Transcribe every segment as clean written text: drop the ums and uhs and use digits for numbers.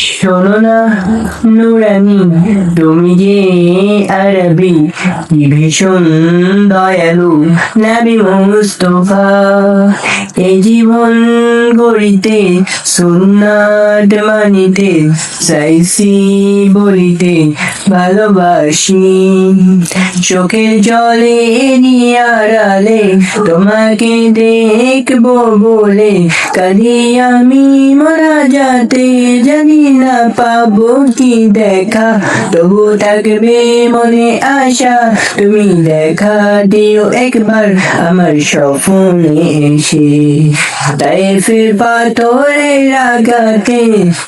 শোনো না নুরানি, তুমি যে আরবি, কি ভীষণ দয়ালু নবী মুস্তফা। এই জীবন গড়িতে সুন্নাত মানিতে চাইছি বলিতে ভালোবাসি। চোখের জলে নিয়ে আড়ালে তোমাকে দেখবো বলে কাঁদি আমি মরা যাতে, জানি না পাবো কি দেখা, তবু থাকবে মনে আশা তুমি দেখা দিও একবার আমার স্বপ্নে এসে। তায়েফের পাথরের আঘাতে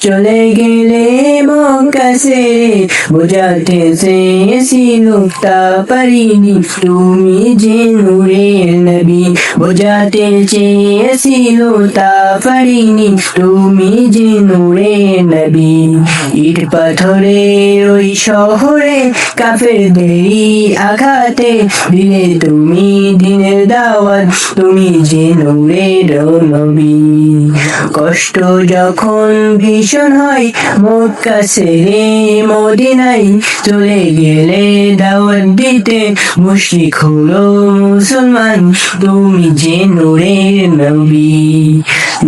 চলে গেলে মক্কা ছেড়ে, বোঝাতে চেয়েছিল তা পারিনি তুমি যে নূরের নবী, বোঝাতে চেয়েছিল তা পারিনি তুমি যে নূরের নবী। ইট পাথরের ওই শহরে কাফেরদেরই আঘাতে দিলে তুমি দিনের দাওয়াত, তুমি যে নূরের নবী। কষ্ট যখন ভীষণ হয় মক্কা ছেড়ে মদিনায় চলে গেলে দাওয়াত দিতে, মুশরিক হলো মুসলমান তুমি যে নূরের নবী।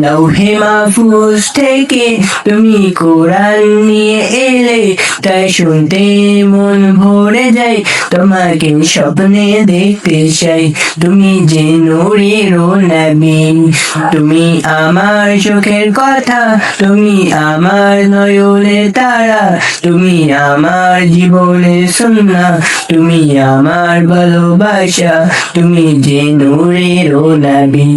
লৌহে মাহফুজ থেকে তুমি কোরআন নিয়ে এলে, তাই শুনতে মন ভরে যায়, তোমাকে স্বপ্নে দেখতে চাই তুমি যে নূরের নবী। তুমি আমার চোখের কথা, তুমি আমার নয়নের তারা, তুমি আমার জীবনের সুন্নাহ, তুমি আমার ভালোবাসা, তুমি যে নূরের নবী।